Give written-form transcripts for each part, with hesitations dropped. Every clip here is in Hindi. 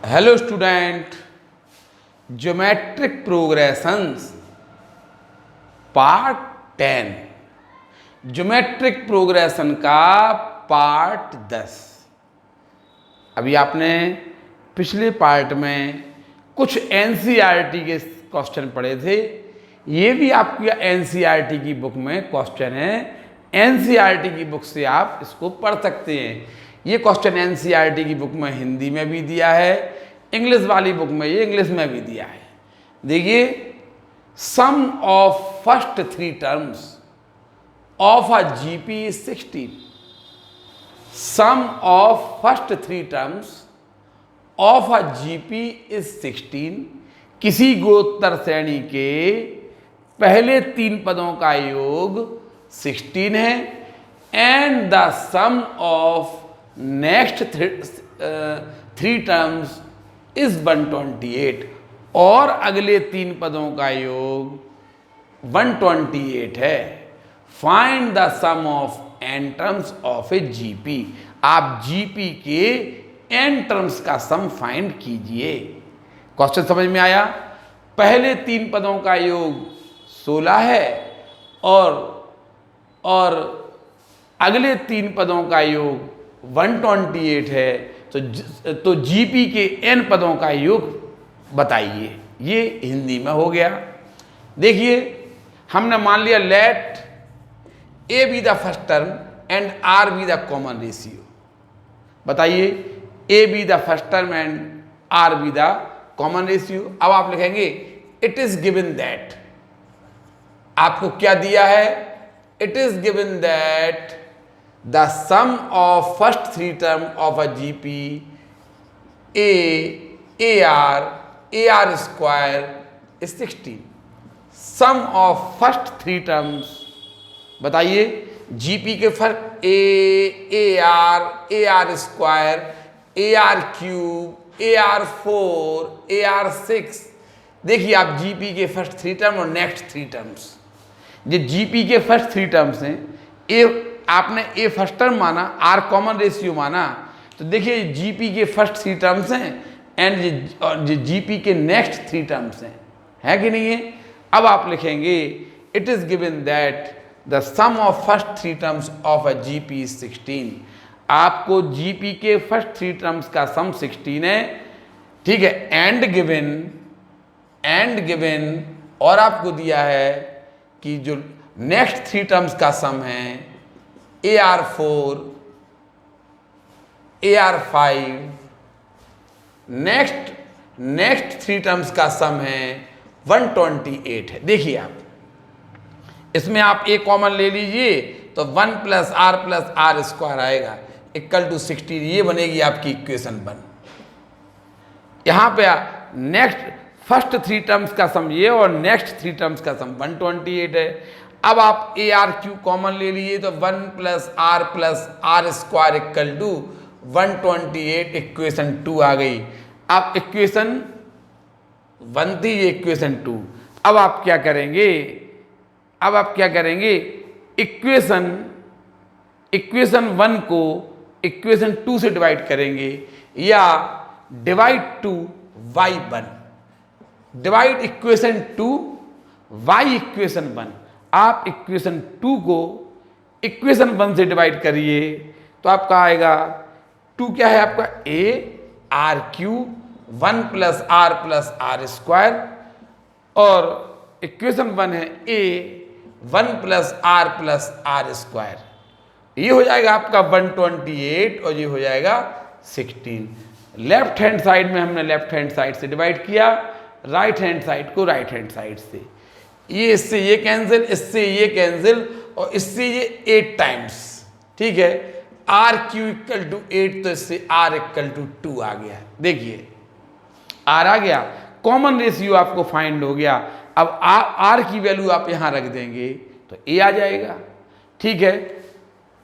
Hello student, geometric progressions part 10, geometric progression का पार्ट 10। अभी आपने पिछले पार्ट में कुछ एनसीईआरटी के क्वेश्चन पढ़े थे। ये भी आपकी एनसीईआरटी की बुक में क्वेश्चन है। एनसीईआरटी की बुक से आप इसको पढ़ सकते हैं। ये क्वेश्चन एनसीईआरटी की बुक में हिंदी में भी दिया है, इंग्लिश वाली बुक में ये इंग्लिश में भी दिया है। देखिए, sum of first 3 terms of a GP is 16। Sum of first 3 terms of a GP is 16। किसी गोत्तर श्रेणी के पहले 3 पदों का योग 16 है। And the sum of next 3 terms is 128। और अगले 3 पदों का योग 128 है। Find the sum of n terms of a GP. आप जीपी के एन टर्म्स का सम फाइंड कीजिए। क्वेश्चन समझ में आया? पहले 3 पदों का योग 16 है और अगले 3 पदों का योग 128 है। तो जीपी के एन पदों का योग बताइए। ये हिंदी में हो गया। देखिए, हमने मान लिया let A be the first term and are be the common ratio. बताइए, ए be the first term and are be the common ratio. अब आप लिखेंगे इट इज गिवन दैट। आपको क्या दिया है? It is given that the sum of first 3 term of a GP AR square is 16. Sum of first 3 terms, बताइए GP के फर्क AR square, AR cube, AR4, AR6। देखिए आप GP के फर्स्ट 3 टर्म और नेक्स्ट 3 टर्म्स। ये GP के फर्स्ट 3 टर्म्स हैं। आपने ए फर्स्ट टर्म माना, आर कॉमन रेशियो माना, तो देखिए जीपी के फर्स्ट 3 टर्म्स हैं एंड जीपी के नेक्स्ट 3 टर्म्स हैं, है कि नहीं है? अब आप लिखेंगे it is given that the sum of first 3 terms of a GP is 16। आपको जीपी के फर्स्ट 3 टर्म्स का सम 16 है, ठीक है। एंड गिवन और आपको दिया है कि जो नेक्स्ट 3 टर्म्स का सम है AR4, AR5, नेक्स्ट 3 टर्म्स का सम है 128 है। देखिए आप इसमें आप ए कॉमन ले लीजिए तो 1 + R स्क्वायर आएगा इक्वल टू 16। ये बनेगी आपकी इक्वेशन 1। यहां पे नेक्स्ट फर्स्ट 3 टर्म्स का सम ये और नेक्स्ट 3 टर्म्स का सम 128 है। अब आप AR क्यूब कॉमन ले लीजिए तो 1 + R square equal to 128। Equation 2 आ गई। अब इक्वेशन 1 थी, ये इक्वेशन 2। अब आप क्या करेंगे? इक्वेशन 1 को इक्वेशन 2 से डिवाइड करेंगे या divide two y1। Divide equation 2 y equation 1। आप इक्वेशन 2 को इक्वेशन 1 से डिवाइड करिए तो आपका आएगा 2 क्या है आपका AR क्यूब 1 + R स्क्वायर और इक्वेशन 1 है A 1 + R स्क्वायर। ये हो जाएगा आपका 128 और ये हो जाएगा 16। लेफ्ट हैंड साइड में हमने लेफ्ट हैंड साइड से डिवाइड किया, राइट हैंड साइड को राइट हैंड साइड से। ये इससे ये कैंसिल, इससे ये कैंसिल और इससे ये 8 टाइम्स, ठीक है। R क्यू इक्वल टू 8 तो इससे R इक्वल टू 2 आ गया। देखिए R आ गया, कॉमन रेशियो आपको फाइंड हो गया। अब R की वैल्यू आप यहां रख देंगे तो A आ जाएगा, ठीक है।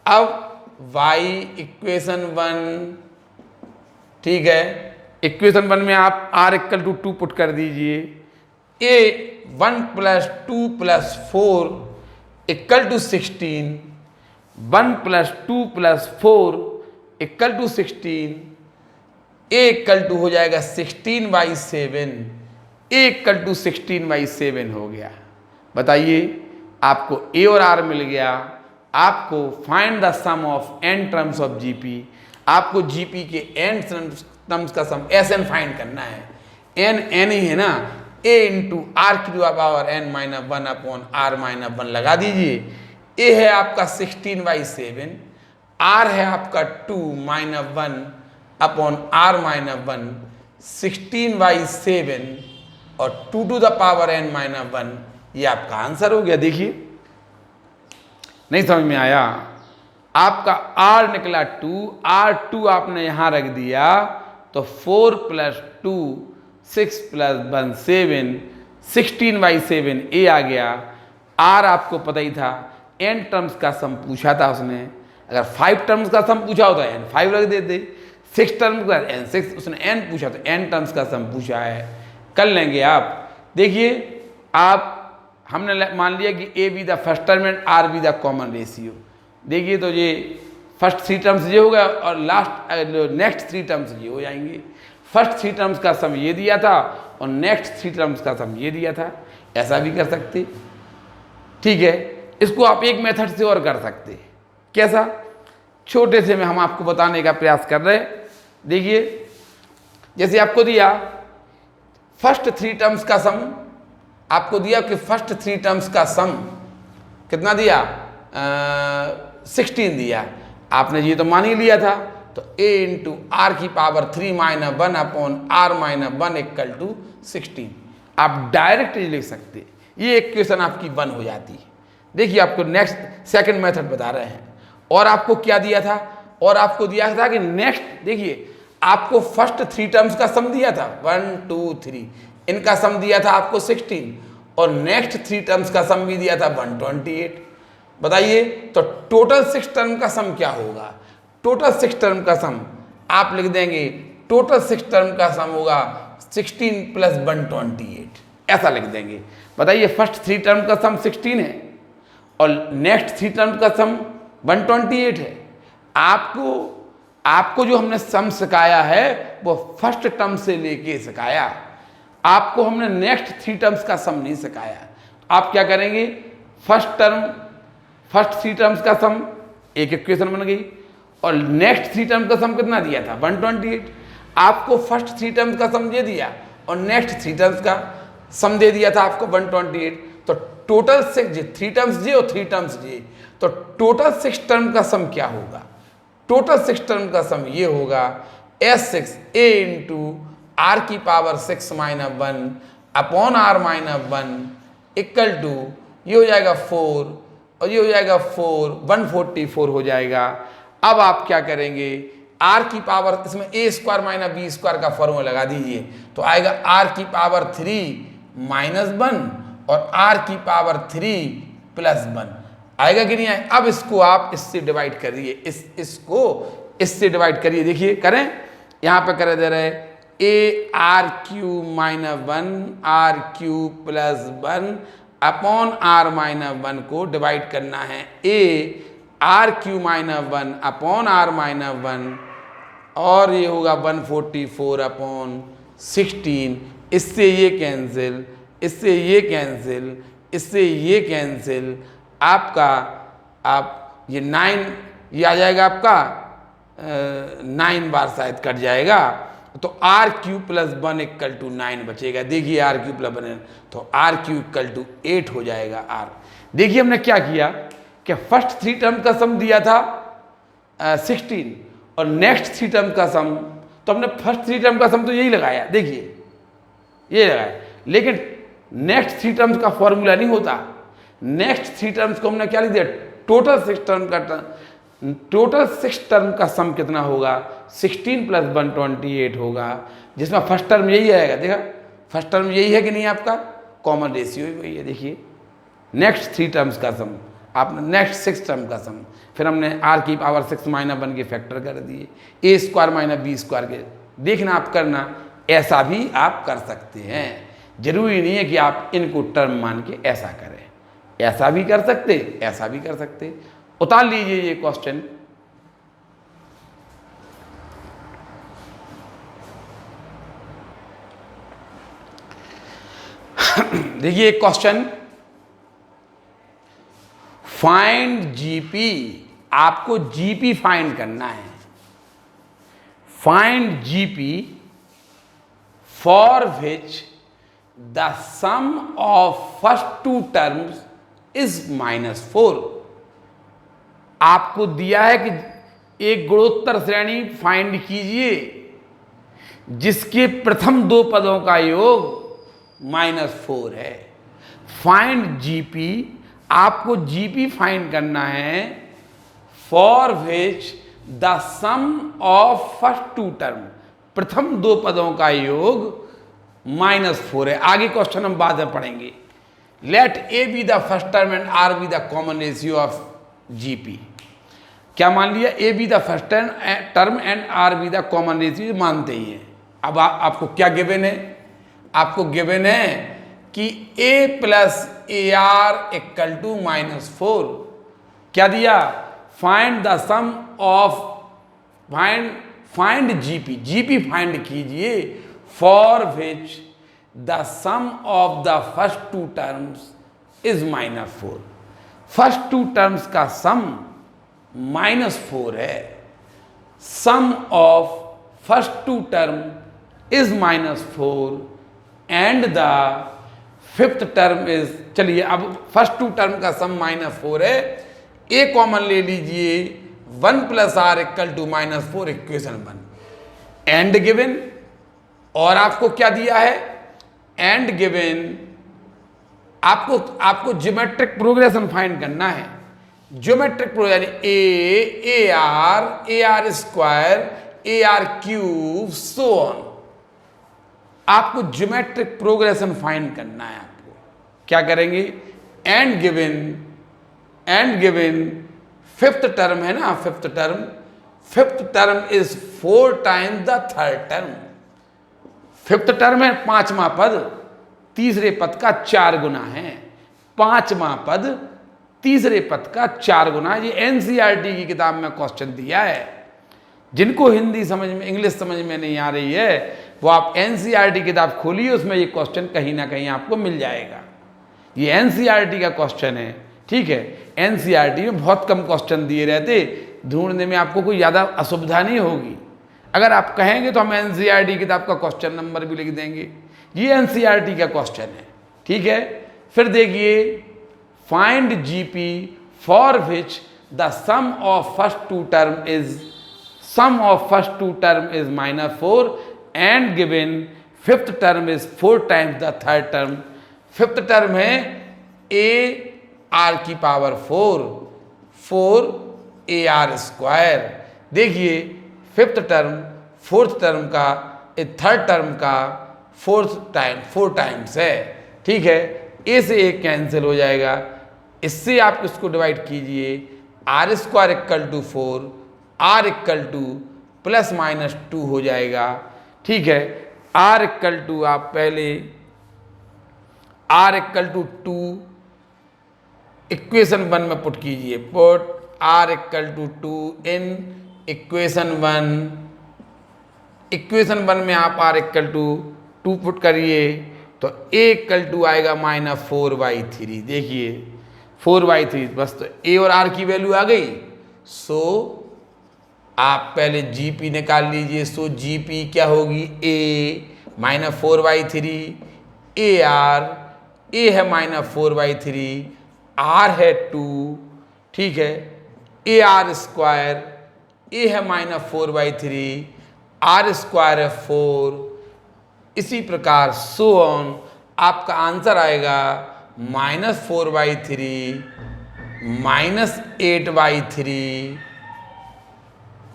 अब Y इक्वेशन 1, ठीक है। इक्वेशन 1 में आप R इक्वल टू 2 पुट कर दीजिए। A 1 + 2 + 4 equal to 16। 1 + 2 + 4 equal to 16। A equal to हो जाएगा 16/7, ए इक्वल टू 16/7 हो गया। बताइए, आपको ए और आर मिल गया। आपको find the sum of n terms of GP, आपको जीपी के n टर्म्स का सम Sn फाइंड करना है। n ही है ना, a इंटू आर की पावर n-1 अपॉन r-1 लगा दीजिए। a है आपका 16/7, r है आपका 2-1 अपॉन r-1, 16/7 और 2 टू द पावर n-1, ये आपका आंसर हो गया। देखिए, नहीं समझ में आया? आपका r निकला 2, r2 आपने यहां रख दिया तो 4 + 2 6 + 1 7, 16/7 a आ गया। r आपको पता ही था, n टर्म्स का सम पूछा था उसने। अगर 5 टर्म्स का सम पूछा होता है n 5 रख देते, 6 टर्म्स का n 6, उसने n पूछा तो n टर्म्स का सम पूछा है। कर लेंगे आप। देखिए, आप हमने मान लिया कि a B the first term and r B the common ratio. देखिए, तो ये फर्स्ट 3 टर्म्स ये होगा और नेक्स्ट 3 टर्म्स ये हो जाएंगे। फर्स्ट 3 टर्म्स का सम ये दिया था और नेक्स्ट 3 टर्म्स का सम ये दिया था। ऐसा भी कर सकते, ठीक है। इसको आप एक मेथड से और कर सकते। कैसा? छोटे से में हम आपको बताने का प्रयास कर रहे हैं। देखिए, जैसे आपको दिया फर्स्ट 3 टर्म्स का सम, आपको दिया कि फर्स्ट 3 टर्म्स का सम कितना दिया, 16 दिया। आपने ये तो मान ही लिया था, तो a इंटू आर की power 3-1 upon r-1 equal to 16। आप डायरेक्ट लिख सकते, ये इक्वेशन आपकी 1 हो जाती है। देखिए, आपको नेक्स्ट सेकंड मेथड बता रहे हैं। और आपको क्या दिया था, और आपको दिया था कि नेक्स्ट, देखिए आपको फर्स्ट 3 टर्म्स का सम दिया था 1 2 3, इनका सम दिया था आपको 16 और नेक्स्ट 3 टर्म्स का सम भी दिया था 128। बताइए, तो टोटल 6 टर्म का सम क्या होगा? टोटल 6 टर्म का सम आप लिख देंगे, टोटल 6 टर्म का सम होगा 16 + 128, ऐसा लिख देंगे। बताइए, फर्स्ट 3 टर्म का सम 16 है और नेक्स्ट 3 टर्म का सम 128 है। आपको जो हमने सम सिखाया है वो फर्स्ट टर्म से लेके सिखाया, आपको हमने नेक्स्ट 3 टर्म्स का सम नहीं सिखाया। आप क्या करेंगे, फर्स्ट 3 टर्म्स का सम एक इक्वेशन बन गई और नेक्स्ट 3 टर्म का सम कितना दिया था 128। आपको फर्स्ट 3 टर्म्स का सम दे दिया और नेक्स्ट 3 टर्म्स का सम दे दिया था आपको 128। तो टोटल 3 टर्म्स ये और 3 टर्म्स ये, तो टोटल 6 टर्म का सम क्या होगा? टोटल 6 टर्म का सम ये होगा S6 a इंटू आर की power 6-1 upon r-1 equal to, ये हो जाएगा 4 और ये हो जाएगा 4, 144 हो जाएगा। अब आप क्या करेंगे, r की पावर, इसमें a² - b² का फॉर्मूला लगा दीजिए, तो आएगा r की पावर 3 - 1 और r की पावर 3 + 1 आएगा कि नहीं आए? अब इसको आप इससे डिवाइड करिए, इसको इससे डिवाइड करिए। देखिए, करें, यहाँ पे कर दे रहे a^3 - 1 r³ + 1 अपॉन r-1 को डिवाइड करना है a^3 - 1 अपॉन r-1 और ये होगा 144 अपॉन 16। इससे ये कैंसिल, इससे ये कैंसिल, इससे ये कैंसिल, आपका आप ये 9 ये आ जाएगा, आपका 9 बार शायद कट जाएगा, तो r³ + 1 इक्वल टू 9 बचेगा। देखिए, r³ + 1 तो r³ इक्वल टू 8 हो जाएगा r। देखिए, हमने क्या किया कि फर्स्ट 3 टर्म का सम दिया था 16 और नेक्स्ट 3 टर्म का सम, तो हमने फर्स्ट 3 टर्म का सम तो यही लगाया, देखिए ये लगाया, लेकिन नेक्स्ट 3 टर्म्स का फॉर्मूला नहीं होता। नेक्स्ट 3 टर्म्स को हमने क्या लिख दिया, टोटल 6 टर्म का सम कितना होगा, 16 + 128 होगा, जिसमें फर्स्ट टर्म यही आएगा। देखा, फर्स्ट टर्म यही है कि नहीं, आपका कॉमन रेशियो ही वही है। देखिए, नेक्स्ट 3 टर्म्स का सम, आपने नेक्स्ट 6 टर्म का सम, फिर हमने r की पावर 6-1 के फैक्टर कर दिए, a² - b² के। देखना, आप करना, ऐसा भी आप कर सकते हैं। जरूरी नहीं है कि आप इनको टर्म मान के ऐसा करें, ऐसा भी कर सकते, ऐसा भी कर सकते। उतार लीजिए ये क्वेश्चन। देखिए एक क्वेश्चन, फाइंड जीपी, आपको जीपी फाइंड करना है। Find GP for which the sum of first two terms is -4। आपको दिया है कि एक गुणोत्तर श्रेणी फाइंड कीजिए जिसके प्रथम दो पदों का योग -4 है। फाइंड जीपी, आपको जीपी फाइंड करना है for which the sum of first two term, प्रथम दो पदों का योग -4 है। आगे क्वेश्चन हम बाद में पढ़ेंगे। Let A be the first term and are be the common ratio of GP. क्या मान लिया? A be the first term and are be the common ratio, मानते ही है। अब आपको क्या गिवन है? आपको गिवन है कि a plus A R equal to -4। क्या दिया? Find the sum of, find GP, GP find कीजिए for which the sum of the first two terms is -4। First two terms का सम -4 है। Sum of first two term is -4 and the fifth term is, चलिए अब फर्स्ट टू टर्म का सम -4 है, ए कॉमन ले लीजिए, 1 plus r equal to -4, equation 1 and given. और आपको क्या दिया है? And given. आपको ज्योमेट्रिक प्रोग्रेशन फाइंड करना है। Geometric progression a r square, a r cube, so on. आपको ज्योमेट्रिक प्रोग्रेशन फाइंड करना है। आपको क्या करेंगे? एंड गिवन फिफ्थ टर्म है ना, fifth term is 4 times the third term. Fifth term है पांचवा पद, तीसरे पद का 4 गुना है। पांचवा पद तीसरे पद का 4 गुना। ये एनसीईआरटी की किताब में क्वेश्चन दिया है। जिनको हिंदी समझ में, इंग्लिश समझ में नहीं आ रही है, वो आप एनसीईआरटी किताब खोलिए, उसमें ये क्वेश्चन कहीं ना कहीं आपको मिल जाएगा। ये एनसीईआरटी का क्वेश्चन है, ठीक है। एनसीईआरटी में बहुत कम क्वेश्चन दिए रहते, ढूंढने में आपको कोई ज़्यादा असुविधा नहीं होगी। अगर आप कहेंगे तो हम एनसीईआरटी किताब का क्वेश्चन नंबर भी लिख देंगे। ये एनसीईआरटी का क्वेश्चन है, ठीक है। फिर देखिए, find GP for which the sum of first two term is -4 and given fifth term is 4 times the third term. Fifth term है ए आर की पावर 4 ए आर स्क्वायर। देखिए फिफ्थ टर्म फोर्थ टर्म का, थर्ड टर्म का 4 टाइम्स है, ठीक है। ए से एक कैंसिल हो जाएगा, इससे आप इसको डिवाइड कीजिए। R square equal to 4, r equal to +-2 हो जाएगा, ठीक है। आर इक्वल टू, आप पहले आर इक्वल टू 2 इक्वेशन 1 में पुट कीजिए। Put r equal to 2 in equation 1। Equation 1 में आप आर इक्वल टू 2 पुट करिए तो ए इक्वल टू आएगा -4/3। देखिए 4/3, बस तो ए और आर की वैल्यू आ गई। सो आप पहले जीपी निकाल लीजिए। सो जीपी क्या होगी? ए -4/3, ए आर, ए है -4/3, आर है 2, ठीक है। ए आर स्क्वायर, ए है -4/3, आर स्क्वायर है 4। इसी प्रकार सो ऑन, आपका आंसर आएगा -4/3, -8/3,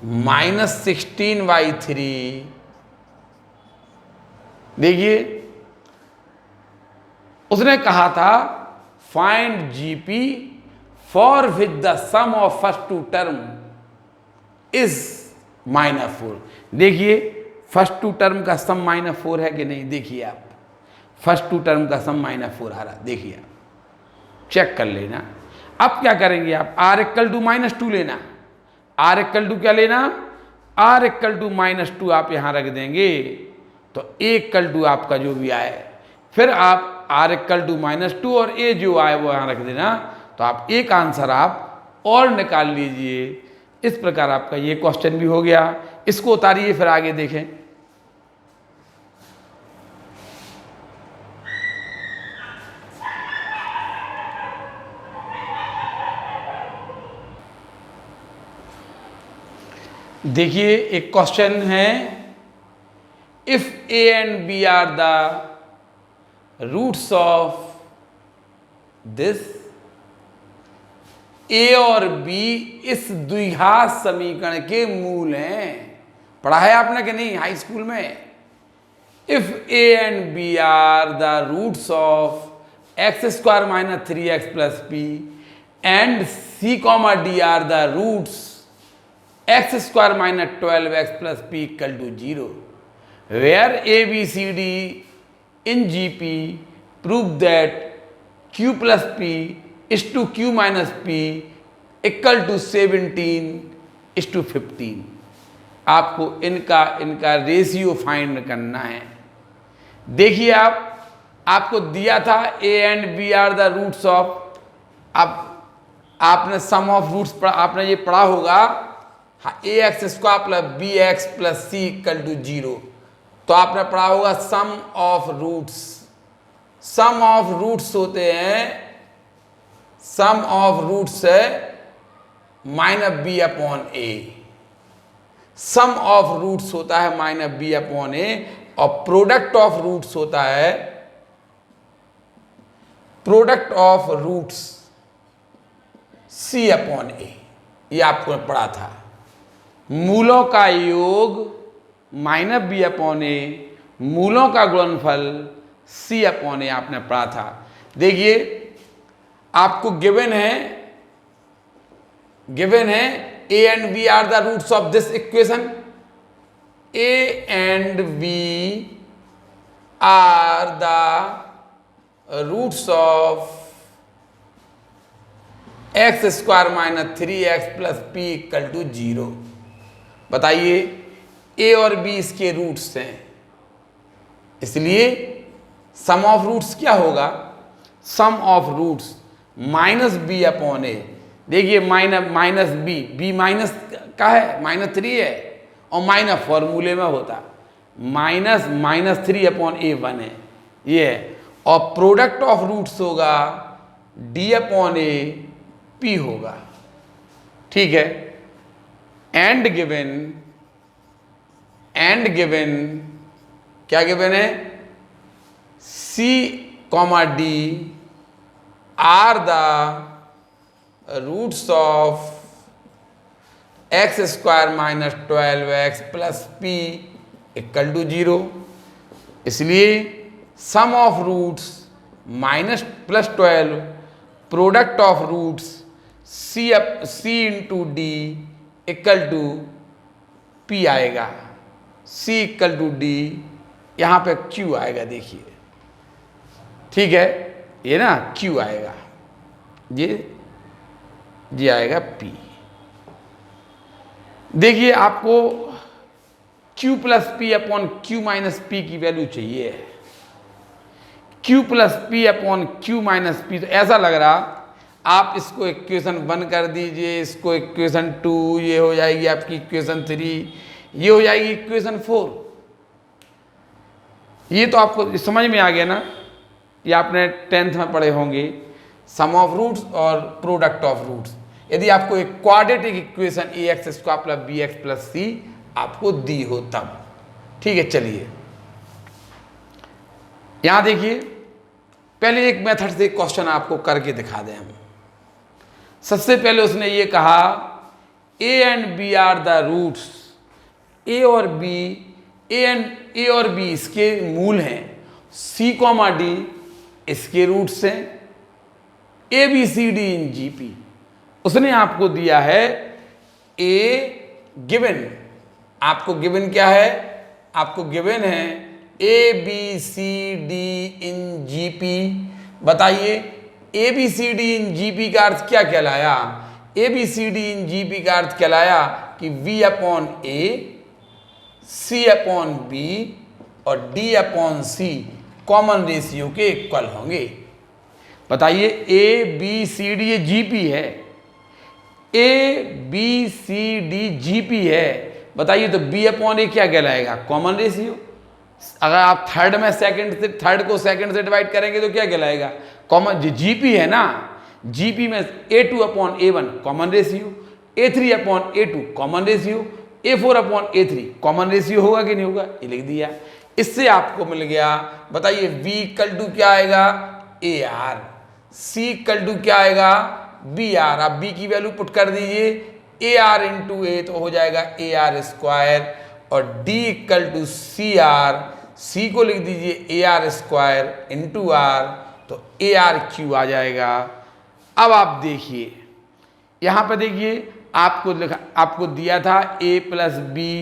-16/3। देखिए उसने कहा था find GP for which the sum of first two term is -4। देखिए फर्स्ट टू टर्म का सम -4 है कि नहीं? देखिए आप, फर्स्ट टू टर्म का सम -4 आ रहा, देखिए आप चेक कर लेना। अब क्या करेंगे आप? आर इक्वल टू -2 लेना। आर इक्वल टू क्या लेना? आर इक्वल टू -2 आप यहां रख देंगे तो ए इक्वल टू आपका जो भी आए, फिर आप r इक्वल टू -2 और a जो आए वो यहाँ रख देना, तो आप एक आंसर आप और निकाल लीजिए। इस प्रकार आपका ये क्वेश्चन भी हो गया। इसको उतारिए, फिर आगे देखें। देखिए एक क्वेश्चन है, if a and b are the roots of this, a और b इस द्विघात समीकरण के मूल हैं। पढ़ा है आपने कि नहीं हाई स्कूल में? If a and b are the roots of x² - 3x + p and c, d are the roots x² - 12x + p = 0, where a b c d in GP prove that q plus p is to q minus p equal to 17:15। आपको इनका रेशियो फाइंड करना है। देखिए आपको दिया था a and b are the roots of, अब आपने सम ऑफ रूट्स आपने ये पढ़ा होगा, ax² + bx + c = 0। तो आपने पढ़ा होगा sum of roots. Sum of roots होते हैं, सम ऑफ रूट्स है -b/a। सम ऑफ रूट्स होता है -b/a और प्रोडक्ट ऑफ रूट्स होता है, प्रोडक्ट ऑफ रूट्स c/a। ये आपको पढ़ा था। मूलों का योग -b/a, मूलों का गुणनफल c/a आपने पढ़ा था। देखिए आपको गिवन है a and b are the roots of this equation. a and b are the roots of x² - 3x + p = 0। बताइए a और b इसके रूट्स हैं, इसलिए सम ऑफ रूट्स क्या होगा? Sum of roots -b/a। देखिए माइनस b माइनस का है, -3 है और माइनस फॉर्मूले में होता -3/a1 है ये है, और प्रोडक्ट ऑफ रूट्स होगा d/a p होगा। ठीक है। एंड गिवन क्या गिवन है? c, d are the roots of x² - 12x + p = 0। इसलिए sum of roots -+12 product of roots c × d = p आएगा। c = d, यहाँ पे q आएगा। देखिए ठीक है, ये ना q आएगा, ये आएगा p। देखिए आपको q + p/q - p की वैल्यू चाहिए। q + p/q - p, तो ऐसा लग रहा आप इसको इक्वेशन 1 कर दीजिए, इसको इक्वेशन 2, ये हो जाएगी आपकी इक्वेशन 3, ये हो जाएगी इक्वेशन 4। ये तो आपको समझ में आ गया ना, ये आपने 10th में पढ़े होंगे, सम ऑफ रूट्स और प्रोडक्ट ऑफ रूट्स। यदि आपको एक quadratic equation ax² + bx + c आपको दी हो तब। ठीक है, चलिए यहां देखिए, पहले एक मेथड से क्वेश्चन आपको करके दिखा दें हम। सबसे पहले उसने ये कहा a and b are the roots, a और b इसके मूल हैं, c, d इसके रूट्स हैं, a b c d in GP। उसने आपको दिया है a गिवन, आपको गिवन क्या है? आपको गिवन है a b c d in GP। बताइए a b c d in GP का अर्थ क्या कहलाया? a b c d in GP का अर्थ कहलाया कि v/a, c/b और d/c कॉमन रेशियो के इक्वल होंगे। बताइए ए बी सी डी, ये जीपी है, a B C d GP है, बताइए तो बी अपॉन ए क्या कहलाएगा? Common ratio. अगर आप थर्ड में थर्ड को सेकंड से डिवाइड करेंगे तो क्या कहलाएगा? कॉमन। जीपी है ना, जीपी में A2 upon A1 common ratio, A3 upon A2 common ratio, A4 upon A3 common ratio होगा कि नहीं होगा? ये लिख दिया। इससे आपको मिल गया, बताइए V इक्वल टू क्या आएगा? AR, C इक्वल टू क्या आएगा? BR। आप B की वैल्यू पुट कर दीजिए, AR इंटू A तो हो जाएगा AR स्क्वायर, और D equal to CR, C को लिख दीजिए AR स्क्वायर इंटू R, तो ARQ आ जाएगा। अब आप देखिए यहाँ पे, देखिए आपको दिया था A plus B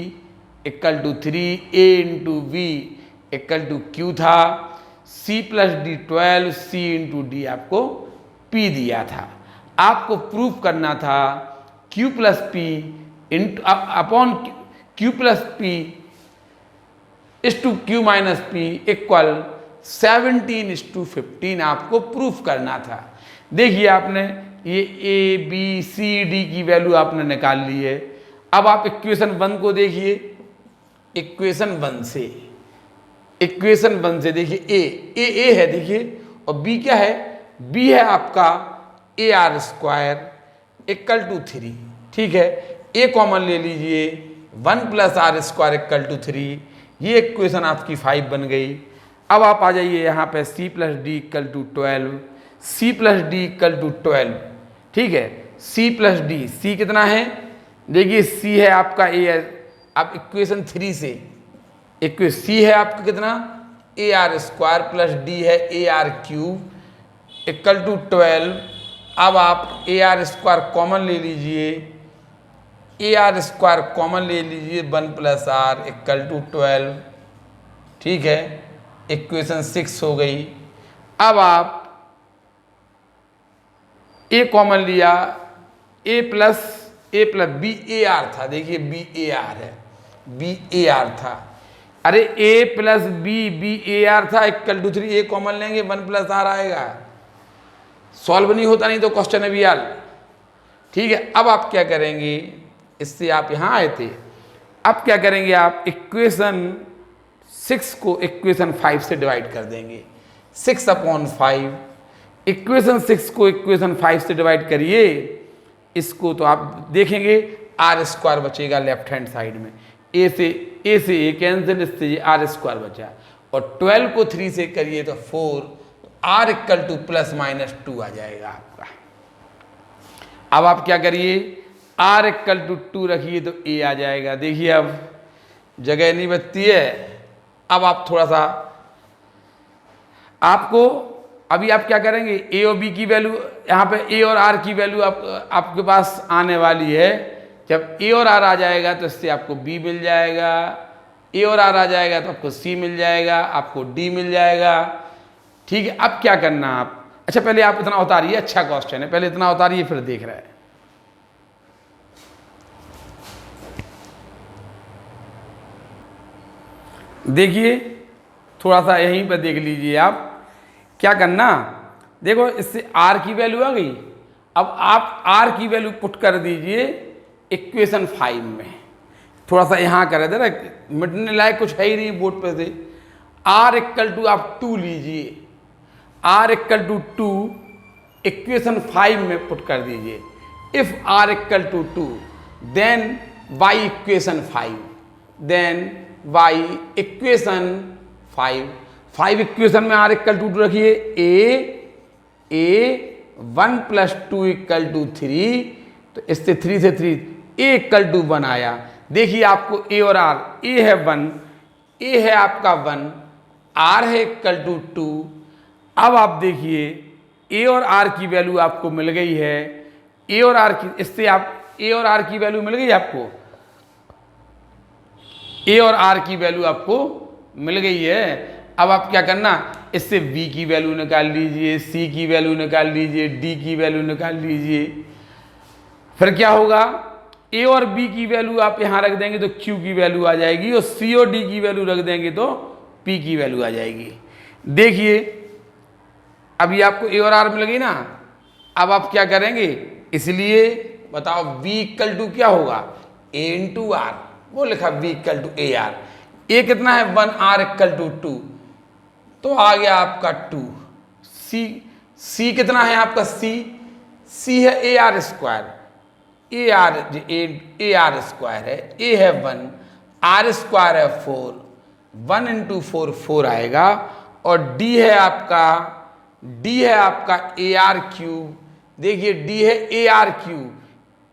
equal to 3, A into B equal to Q था, C plus D 12, C into D आपको P दिया था। आपको प्रूफ करना था Q plus P into upon Q plus P is to Q minus P equal 17:15 आपको प्रूफ करना था। देखिए आपने ये ए बी सी डी की वैल्यू आपने निकाल ली है। अब आप इक्वेशन 1 को देखिए, इक्वेशन 1 से देखिए ए है देखिए, और बी क्या है? बी है आपका AR स्क्वायर इक्वल टू 3, ठीक है। ए कॉमन ले लीजिए, 1 plus r square equal to 3, ये इक्वेशन आपकी 5 बन गई। अब आप आ जाइए यहाँ पे C plus d equal to 12, C plus d equal to 12, ठीक है। C प्लस डी, C कितना है? देखिए C है आपका A है, आप इक्वेशन 3 से C है आपका कितना? AR स्क्वायर प्लस D है AR क्यूब इक्वल टू 12। अब आप AR स्क्वायर कॉमन ले लीजिए, AR स्क्वायर कॉमन ले लीजिए, 1 प्लस आर इक्वल टू 12, ठीक है। इक्वेशन 6 हो गई। अब आप A कॉमन लिया, A प्लस बी AR था, देखिए बी AR है, बी AR था। अरे A प्लस बी AR था इक्वल टू 3, A कॉमन लेंगे 1 प्लस आर आएगा। सॉल्व नहीं होता, नहीं तो क्वेश्चन है भी यार, ठीक है। अब आप क्या करेंगे? इससे आप यहाँ आए थे, अब क्या करेंगे? आप इक्वेशन 6 को इक्वेशन 5 से डिवाइड कर देंगे, 6 अपॉन 5। इक्वेशन 6 को इक्वेशन 5 से डिवाइड करिए, इसको तो आप देखेंगे आर स्क्वायर बचेगा लेफ्ट हैंड साइड में, ए से ए कैंसिल, इससे आर स्क्वायर बचा, और 12 को 3 से करिए तो 4, तो r equal to plus minus 2 आ जाएगा आपका। अब आप क्या करिए? आर इक्वल टू 2 रखिए तो ए आ जाएगा। देखिए अब जगह नहीं बचती है। अब आप थोड़ा सा आपको, अभी आप क्या करेंगे? ए और बी की वैल्यू, यहाँ पे ए और आर की वैल्यू आपके पास आने वाली है। जब ए और आर आ जाएगा तो इससे आपको बी मिल जाएगा, ए और आर आ जाएगा तो आपको सी मिल जाएगा, आपको डी मिल जाएगा, ठीक है। अब क्या करना आप? अच्छा पहले आप इतना उतारिए, अच्छा क्वेश्चन है, पहले इतना उतारिए फिर देख रहे हैं। देखिए थोड़ा सा यहीं पर देख लीजिए आप क्या करना। देखो इससे आर की वैल्यू आ गई। अब आप आर की वैल्यू पुट कर दीजिए इक्वेशन 5 में। थोड़ा सा यहाँ कर दे रहा, मिटने लायक कुछ है ही नहीं बोर्ड पे से। आर इक्वल टू आप 2 लीजिए, आर इक्वल टू 2 इक्वेशन 5 में पुट कर दीजिए। If r equal to 2 then y equation 5, then y equation 5 equation में आर इक्वल टू 2 रखिए। ए 1 प्लस 2 इक्वल टू 3, तो इससे 3 से 3 ए इक्वल टू 1 आया। देखिए आपको ए और आर, ए है 1, ए है आपका 1, आर है इक्वल टू 2। अब आप देखिए ए और आर की वैल्यू आपको मिल गई है। ए और आर की, इससे आप ए और आर की वैल्यू मिल गई आपको, ए और आर की वैल्यू आपको मिल गई है। अब आप क्या करना, इससे b की वैल्यू निकाल लीजिए, c की वैल्यू निकाल लीजिए, d की वैल्यू निकाल लीजिए। फिर क्या होगा, a और b की वैल्यू आप यहाँ रख देंगे तो q की वैल्यू आ जाएगी, और c और d की वैल्यू रख देंगे तो p की वैल्यू आ जाएगी। देखिए अभी आपको ए और आर मिल गई ना, अब आप क्या करेंगे, इसलिए बताओ v इक्वल टू क्या होगा, a इंटू आर, वो लिखा v equal to A R. A कितना है 1, आर इक्वल टू 2, तो आ गया आपका 2। सी कितना है आपका सी है a r square, a r square है, ए है 1, आर स्क्वायर है 4, 1 इंटू 4 4 आएगा, और डी है आपका ए आर क्यूब। देखिए डी है ए आर क्यूब,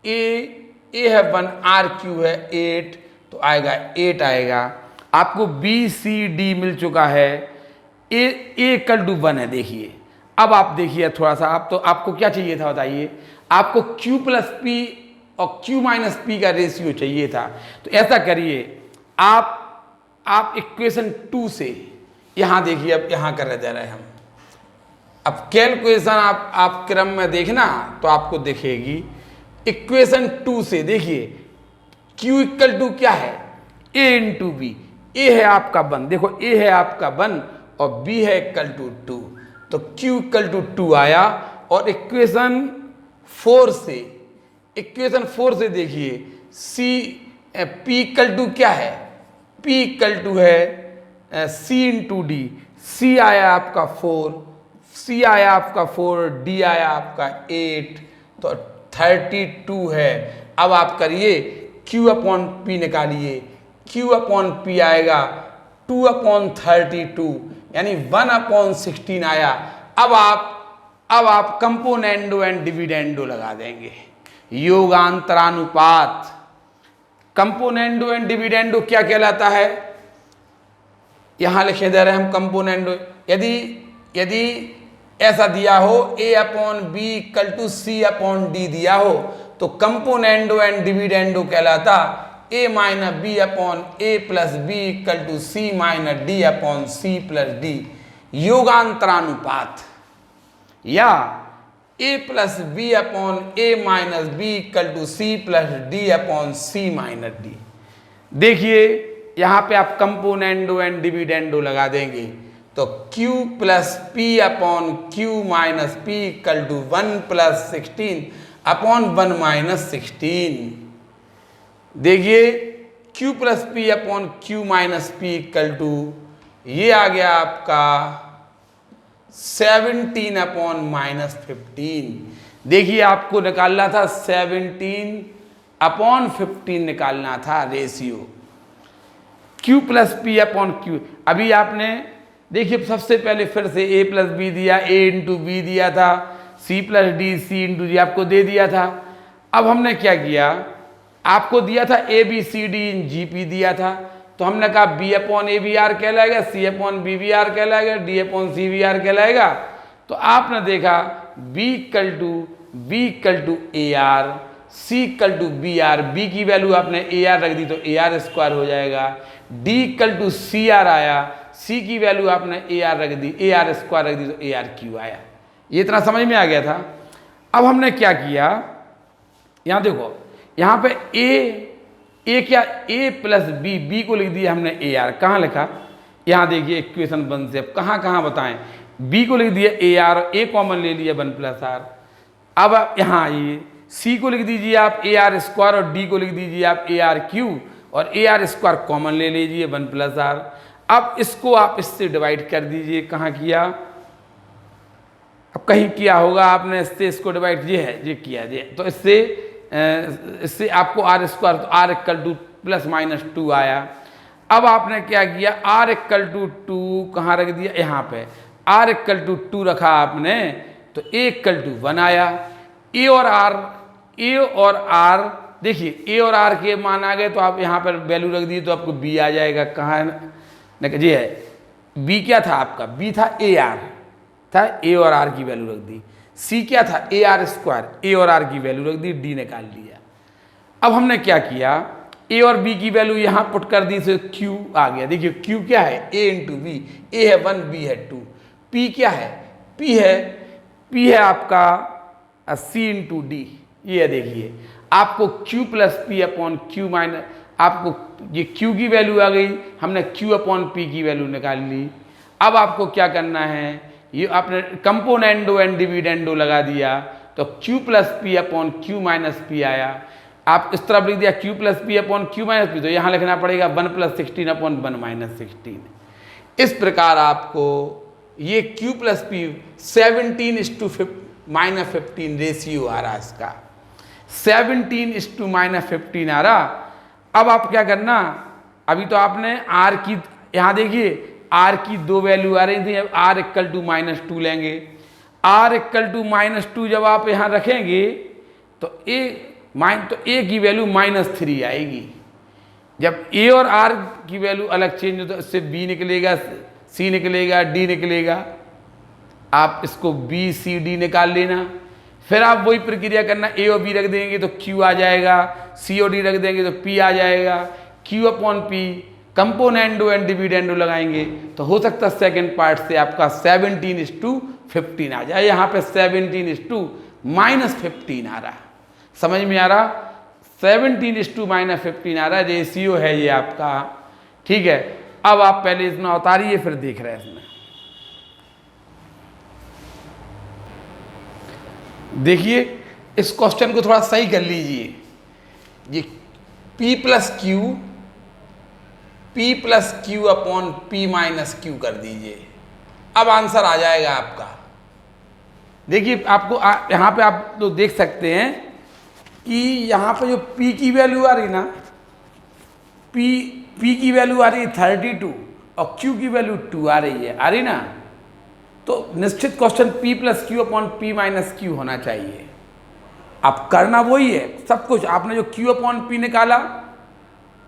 ए है 1, आर क्यूब है 8, तो आएगा 8 आएगा। आपको बी सी डी मिल चुका है, ए इक्वल टू 1 है। देखिए अब आप देखिए थोड़ा सा, आप तो आपको क्या चाहिए था बताइए, आपको q प्लस पी और q माइनस पी का रेशियो चाहिए था। तो ऐसा करिए, आप इक्वेशन 2 से यहां देखिए, अब यहां कर दे रहे हम, अब कैलकुलेशन आप क्रम में देखना तो आपको दिखेगी। इक्वेशन 2 से देखिए q इक्वल टू क्या है, a इंटू बी। ए है आपका 1, देखो ए है आपका 1 और b है इक्वल टू 2, तो q इक्वल टू 2 आया। और इक्वेशन 4 से देखिए p इक्वल टू क्या है, p इक्वल टू है c इंटू डी। c आया आपका 4, डी आया आपका 8, तो 32 है। अब आप करिए q अपॉन p निकालिए, q अपॉन p आएगा 2 अपॉन 32, यानी 1 अपॉन 16 आया। अब आप कंपोनेंडो एंड डिविडेंडो लगा देंगे, योगांतरानुपात। कंपोनेंडो एंड डिविडेंडो क्या कहलाता है, यहां लिखे दे रहे हैं हम कंपोनेंडो। यदि ऐसा दिया हो a upon B equal to C upon D दिया हो, तो कंपोनेंडो एंड डिविडेंडो कहलाता a minus B upon A plus B equal to C minus D upon C plus D, योगांतरानुपात। या a plus B upon A minus B equal to C plus D upon C minus D. देखिए यहां पे आप कंपोनेंडो एंड डिविडेंडो लगा देंगे, तो q plus p upon q minus P equal to 1 plus 16 upon 1 minus 16। देखिए q plus p upon q minus P equal to, ये आ गया आपका 17 अपॉन माइनस 15। देखिए आपको निकालना था 17 अपॉन 15 निकालना था ratio, q plus p upon q. अभी आपने देखिए सबसे पहले फिर से a प्लस बी दिया, a इंटू बी दिया था, c plus d c into D आपको दे दिया था। अब हमने क्या किया, आपको दिया था a B C d in G P दिया था, तो हमने कहा b upon a b r कहलाएगा, c upon b b r कहलाएगा, d upon c b r कहलाएगा। तो आपने देखा b equal to A r, c equal to b r, b की वैल्यू आपने ए आर रख दी तो ए आर स्क्वायर हो जाएगा, d equal to c r आया, c की वैल्यू आपने ए आर रख दी, ए आर स्क्वायर रख दी तो ए आर क्यू आया। ये इतना समझ में आ गया था। अब हमने क्या किया, यहां देखो, यहां पे ए क्या, a प्लस बी को लिख दिया हमने ए आर, कहाँ लिखा, यहां देखिए इक्वेशन 1 से। अब कहाँ बताएं, b को लिख दिया ए आर, a कॉमन ले लिया 1 प्लस आर। अब आप यहाँ आइए, c को लिख दीजिए आप ए आर स्क्वायर और d को लिख दीजिए आप ए आर क्यू, और ए आर स्क्वायर कॉमन ले लीजिए 1 प्लस आर। अब इसको आप इससे डिवाइड कर दीजिए, कहाँ किया, अब कहीं किया होगा आपने, इससे इसको डिवाइड, ये किया, तो इससे आपको आर स्क्वायर, तो r equal to plus minus 2 आया। अब आपने क्या किया, आर इक्वल टू 2 कहाँ रख दिया, यहाँ पे आर इक्वल टू 2 रखा आपने, तो ए इक्वल टू 1 आया। ए और आर देखिए, ए और आर के मान आ गए, तो आप यहाँ पर वैल्यू रख दी तो आपको बी आ जाएगा। कहाँ है जी, है बी क्या था आपका, बी था ए आर था, ए और आर की वैल्यू रख दी। सी क्या था, ए आर स्क्वायर, ए और आर की वैल्यू रख दी, डी निकाल लिया। अब हमने क्या किया, ए और बी की वैल्यू यहाँ पुट कर दी, तो क्यू आ गया। देखिए क्यू क्या है, ए इंटू बी, ए है 1, बी है 2। पी क्या है, पी है आपका सी इंटू डी। ये देखिए आपको q plus p upon q minus, आपको ये q की वैल्यू आ गई, हमने q अपॉन p की वैल्यू निकाल ली। अब आपको क्या करना है, ये आपने कंपोनेंडो एंड डिविडेंडो लगा दिया तो q plus p upon q minus P आया। आप इस तरफ लिख दिया q plus p upon q minus P, तो यहाँ लिखना पड़ेगा 1 प्लस 16 अपॉन 1 माइनस 16। इस प्रकार आपको ये q प्लस पी 17:-15 रेशियो आ रहा इसका, 17:-15 आ रहा। अब आप क्या करना, अभी तो आपने r की, यहाँ देखिए r की 2 वैल्यू आ रही थी, अब r इक्वल टू -2 लेंगे। r इक्वल टू -2 जब आप यहाँ रखेंगे तो a की वैल्यू -3 आएगी। जब a और r की वैल्यू अलग चेंज हो तो इससे b निकलेगा, c निकलेगा, d निकलेगा। आप इसको b c d निकाल लेना, फिर आप वही प्रक्रिया करना, a और b रख देंगे तो q आ जाएगा, c और d रख देंगे तो p आ जाएगा। q upon p componendo and dividendo लगाएंगे तो हो सकता है सेकंड पार्ट से आपका 17:15 आ जाए। यहाँ पे 17:-15 आ रहा, समझ में आ रहा, 17:-15 आ रहा, रेशियो है ये आपका, ठीक है। अब आप पहले इतना उतारिए फिर देख रहे हैं इसमें, देखिए इस क्वेश्चन को थोड़ा सही कर लीजिए। ये p plus Q upon p minus Q कर दीजिए, अब आंसर आ जाएगा आपका। देखिए आपको यहाँ पे आप लोग देख सकते हैं कि यहाँ पे जो p की वैल्यू आ रही ना, p की वैल्यू आ रही है 32 और q की वैल्यू 2 आ रही है, आ रही ना, तो निश्चित question p plus Q upon p minus Q होना चाहिए। अब करना वही है सब कुछ, आपने जो q अपॉन p निकाला,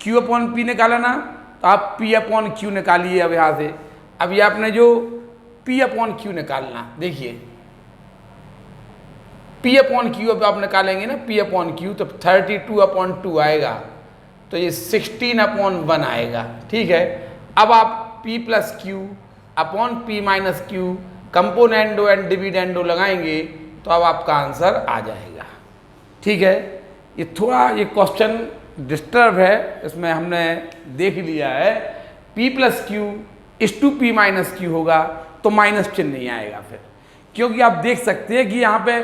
q अपॉन p निकाला ना, तो आप p अपॉन q निकालिए। अब यहाँ से अब ये आपने जो p अपॉन q निकालना, देखिए p अपॉन q अब आप निकालेंगे ना, p अपॉन q, तो 32/2 आएगा, तो ये 16/1 आएगा, ठीक है। अब आप p plus Q upon p minus Q componendo and dividendo लगाएंगे तो अब आपका आंसर आ जाएगा, ठीक है। ये थोड़ा ये क्वेश्चन डिस्टर्ब है, इसमें हमने देख लिया है p प्लस क्यू इस टू p माइनस क्यू होगा तो माइनस चिन्ह नहीं आएगा फिर, क्योंकि आप देख सकते हैं कि यहाँ पे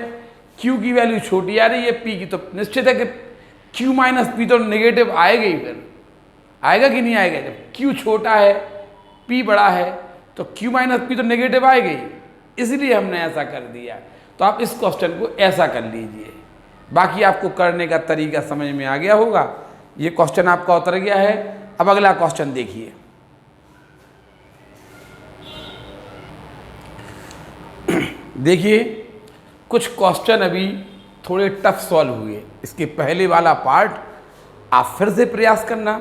q की वैल्यू छोटी आ रही है p की, तो निश्चित है कि q माइनस p तो नेगेटिव आएगा ही, फिर आएगा कि नहीं आएगा। जब q छोटा है p बड़ा है तो q माइनस p तो नेगेटिव आएगा ही, इसलिए हमने ऐसा कर दिया। तो आप इस क्वेश्चन को ऐसा कर लीजिए, बाकी आपको करने का तरीका समझ में आ गया होगा। ये क्वेश्चन आपका उतर गया है। अब अगला क्वेश्चन देखिए, देखिए कुछ क्वेश्चन अभी थोड़े टफ सॉल्व हुए, इसके पहले वाला पार्ट आप फिर से प्रयास करना।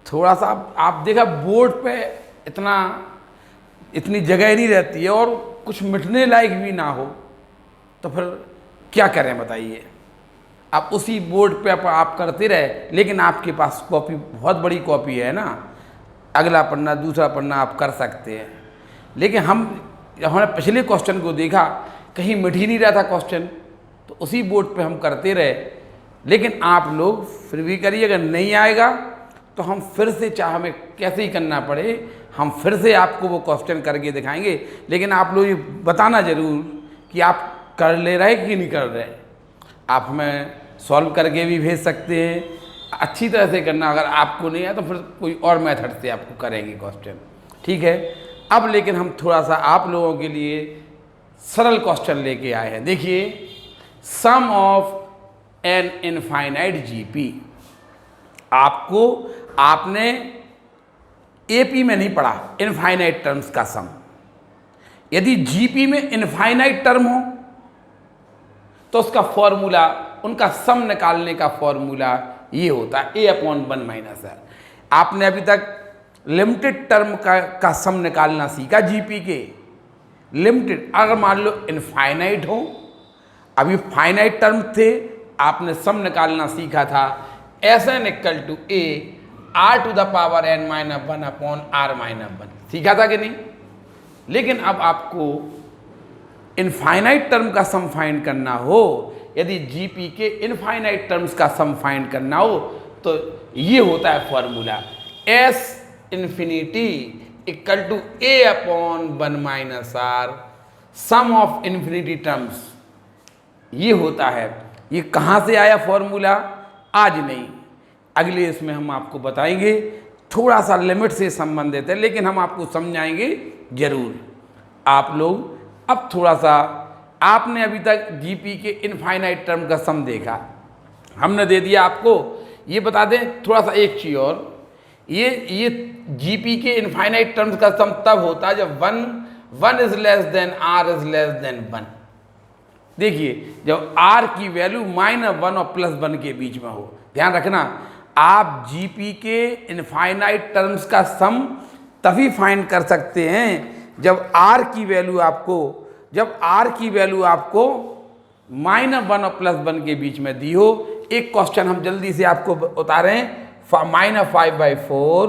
थोड़ा सा आप देखा बोर्ड पे इतनी जगह नहीं रहती है और कुछ मिटने लायक भी ना हो, तो फिर क्या करें बताइए। आप उसी बोर्ड पे आप करते रहे, लेकिन आपके पास कॉपी, बहुत बड़ी कॉपी है ना, अगला पन्ना दूसरा पन्ना आप कर सकते हैं। लेकिन हमने पिछले क्वेश्चन को देखा, कहीं मिट ही नहीं रहा था क्वेश्चन, तो उसी बोर्ड पे हम करते रहे। लेकिन आप लोग फिर भी करिए, अगर नहीं आएगा तो हम फिर से, चाहे हमें कैसे ही करना पड़े, हम फिर से आपको वो क्वेश्चन करके दिखाएंगे। लेकिन आप लोग ये बताना ज़रूर कि आप कर ले रहे कि नहीं कर रहे। आप हमें सॉल्व करके भी भेज सकते हैं, अच्छी तरह से करना। अगर आपको नहीं आया तो फिर कोई और मेथड से आपको करेंगे क्वेश्चन, ठीक है। अब लेकिन हम थोड़ा सा आप लोगों के लिए सरल क्वेश्चन लेके आए हैं। देखिए, sum of an infinite GP. आपने एपी में नहीं पढ़ा इनफाइनाइट टर्म्स का सम। यदि जीपी में इनफाइनाइट टर्म हो तो उसका फॉर्मूला, उनका सम निकालने का फॉर्मूला ये होता है a/1 - आपने अभी तक लिमिटेड टर्म का सम निकालना सीखा जीपी के। लिमिटेड, अगर मान लो इनफाइनाइट हो, अभी फाइनाइट टर्म थे, आपने सम निकालना सीखा था Sn = a r⁴n - 1/r-1, सीखा था कि नहीं। लेकिन अब आपको इनफाइनाइट टर्म का सम फाइंड करना हो, यदि जीपी के इनफाइनाइट टर्म्स का सम फाइंड करना हो, तो ये होता है formula S∞ equal to a upon 1 minus r sum of infinity terms. ये होता है। ये कहाँ से आया फॉर्मूला? आज नहीं, अगले इसमें हम आपको बताएंगे। थोड़ा सा लिमिट से संबंधित है, लेकिन हम आपको समझाएंगे जरूर। आप लोग अब थोड़ा सा, आपने अभी तक जीपी के इनफाइनाइट टर्म का सम देखा, हमने दे दिया आपको। ये बता दें थोड़ा सा एक चीज़ और, ये जीपी के इनफाइनाइट टर्म्स का सम तब होता है जब one is less than r is less than 1। देखिए, जब आर की वैल्यू -1 और +1 के बीच में हो। ध्यान रखना, आप जीपी के इनफाइनाइट टर्म्स का सम तभी फाइंड कर सकते हैं जब आर की वैल्यू आपको -1 और +1 के बीच में दी हो। एक क्वेश्चन हम जल्दी से आपको उतारें। -5/4,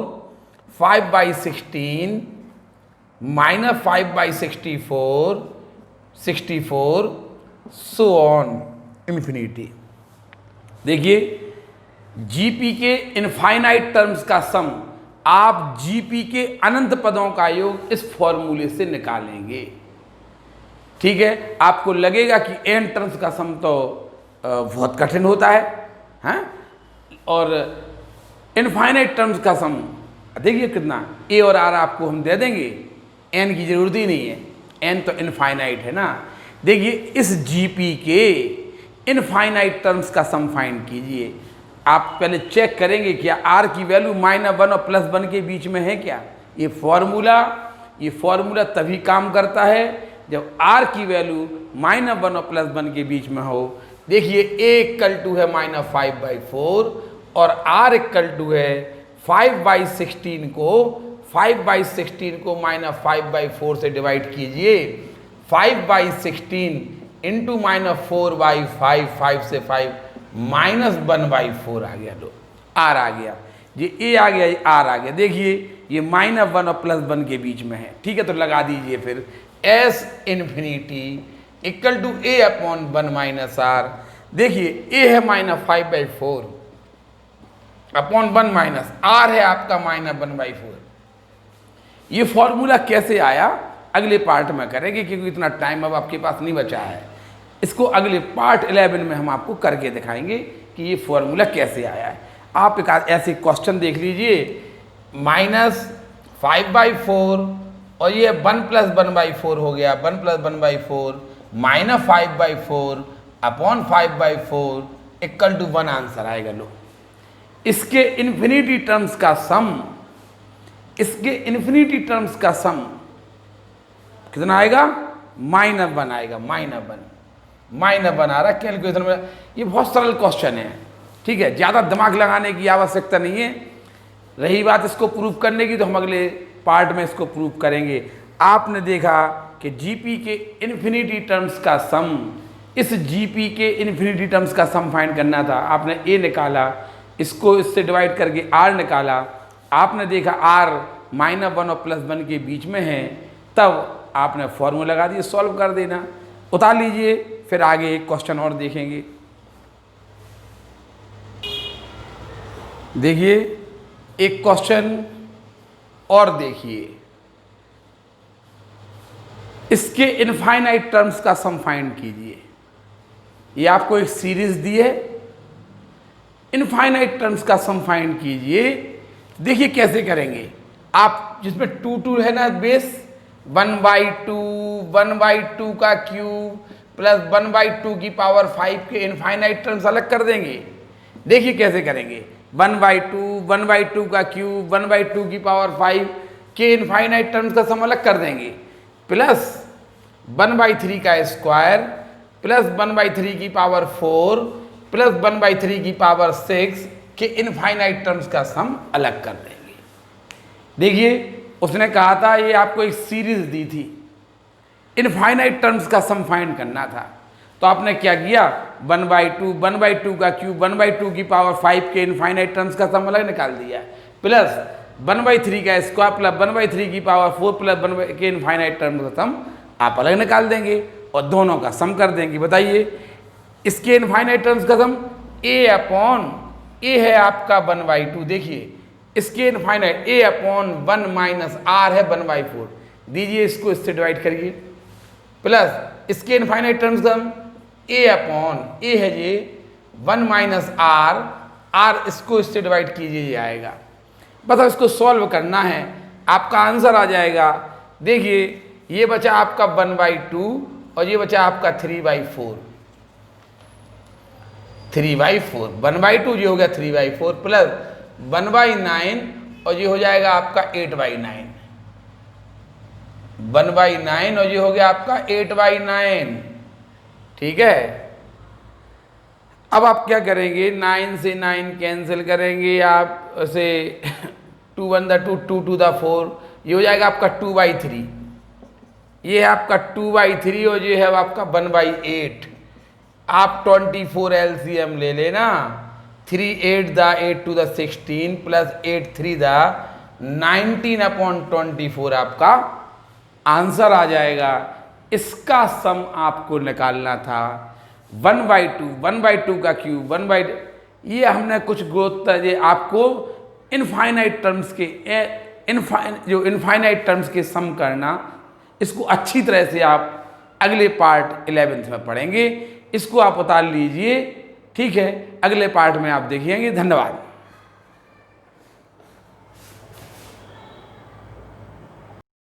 5/16, -5/64, 64 सो ऑन इन्फिनिटी। देखिए, जीपी के इनफाइनाइट टर्म्स का सम आप जीपी के अनंत पदों का योग इस फॉर्मूले से निकालेंगे। ठीक है, आपको लगेगा कि एन टर्म्स का सम तो बहुत कठिन होता है, हैं? और इनफाइनाइट टर्म्स का सम देखिए कितना, ए और आर आपको हम दे देंगे, एन की जरूरत ही नहीं है, एन तो इनफाइनाइट है ना। देखिए, इस जीपी के इनफाइनाइट टर्म्स का सम फाइंड कीजिए। आप पहले चेक करेंगे क्या आर की वैल्यू -1 और +1 के बीच में है क्या। ये फॉर्मूला तभी काम करता है जब आर की वैल्यू -1 और +1 के बीच में हो। देखिए, ए इक्वल टू है -5/4 और आर इक्वल टू है 5/16 को -5/4 से डिवाइड कीजिए। 5/16 इंटू -4/5, 5 से 5 -1/4 आ गया। लो, आर आ गया, ये ए आ गया, ये आर आ गया। देखिए, ये -1 और +1 के बीच में है। ठीक है, तो लगा दीजिए फिर S infinity equal to a upon 1 minus r. देखिए, ए है -5/4 अपॉन 1 माइनस आर है आपका -1/4। ये फॉर्मूला कैसे आया अगले पार्ट में करेंगे, क्योंकि इतना टाइम अब आपके पास नहीं बचा है। इसको अगले पार्ट 11 में हम आपको करके दिखाएंगे कि ये फॉर्मूला कैसे आया है। आप एक ऐसे क्वेश्चन देख लीजिए, -5/4 और ये 1 + 1/4 हो गया, 1 + 1/4 -5/4 अपॉन 5/4 इक्वल टू 1 आंसर आएगा। लो, इसके इन्फिनिटी टर्म्स का सम कितना आएगा? -1 आएगा। -1 आ रहा है कैलकुलेशन में। ये बहुत सरल क्वेश्चन है, ठीक है, ज़्यादा दिमाग लगाने की आवश्यकता नहीं है। रही बात इसको प्रूव करने की, तो हम अगले पार्ट में इसको प्रूव करेंगे। आपने देखा कि जीपी के इन्फिनिटी टर्म्स का सम, इस जीपी के इन्फिनिटी टर्म्स का सम फाइंड करना था। आपने ए निकाला, इसको इससे डिवाइड करके आर निकाला। आपने देखा आर -1 और +1 के बीच में है, तब आपने फॉर्मूला लगा दिए, सॉल्व कर देना। उतार लीजिए, फिर आगे एक क्वेश्चन और देखेंगे। देखिए, एक क्वेश्चन और देखिए, इसके इनफाइनाइट टर्म्स का सम फाइंड कीजिए। ये आपको एक सीरीज दी है, इनफाइनाइट टर्म्स का सम फाइंड कीजिए। देखिए कैसे करेंगे आप, जिसमें 2 है ना बेस, 1/2 का क्यूब प्लस 1/2 की पावर 5 के इनफाइनाइट टर्म्स अलग कर देंगे। देखिए कैसे करेंगे, 1/2 का क्यूब 1/2 की पावर 5 के इनफाइनाइट टर्म्स का सम अलग कर देंगे, प्लस 1/3 का स्क्वायर प्लस 1/3 की पावर 4 प्लस 1/3 की पावर 6 के इनफाइनाइट टर्म्स का सम अलग कर देंगे। देखिए, उसने कहा था ये आपको एक सीरीज दी थी, इनफाइनाइट टर्म्स का सम फाइंड करना था, तो आपने क्या किया, 1/2 का क्यूब 1/2 की पावर 5 के इनफाइनाइट टर्म्स का सम अलग निकाल दिया, प्लस 1/3 का स्क्वायर प्लस 1/3 की पावर 4 प्लस 1 के इनफाइनाइट टर्म्स का सम आप अलग निकाल देंगे और दोनों का सम कर देंगे। बताइए, इसके इनफाइनाइट टर्म्स का सम a अपॉन a है आपका 1/2। देखिए इसके infinite a upon 1 minus r है 1/4, दीजिए इसको इससे डिवाइड करिए, प्लस इसके इनफाइनाइट टर्म्स हम a अपॉन a है ये 1 माइनस r इसको इससे डिवाइड कीजिए, ये आएगा। बस अब इसको सॉल्व करना है, आपका आंसर आ जाएगा। देखिए ये बचा आपका 1/2 और ये बचा आपका 3/4, 3/4 1/2 ये हो गया 3/4 प्लस 1/9 और ये हो जाएगा आपका 8/9, 1/9 और ये हो गया आपका 8/9। ठीक है, अब आप क्या करेंगे, 9 से 9 कैंसिल करेंगे आप, उसे 2 1 2 2 2 4, ये हो जाएगा आपका 2/3, ये है आपका 2/3 और ये है आपका 1/8। आप 24 LCM ले लेना, 3 8 the 8 to the 16 plus 8 3 the 19/24 आपका आंसर आ जाएगा। इसका सम आपको निकालना था 1/2 का क्यूब 1/2, ये हमने कुछ ग्रोथ ये आपको इनफाइनाइट टर्म्स के जो इनफाइनाइट टर्म्स के सम करना, इसको अच्छी तरह से आप अगले पार्ट 11th में पढ़ेंगे, इसको आप उतार लीजिए। ठीक है, अगले पार्ट में आप देखिएंगे। धन्यवाद।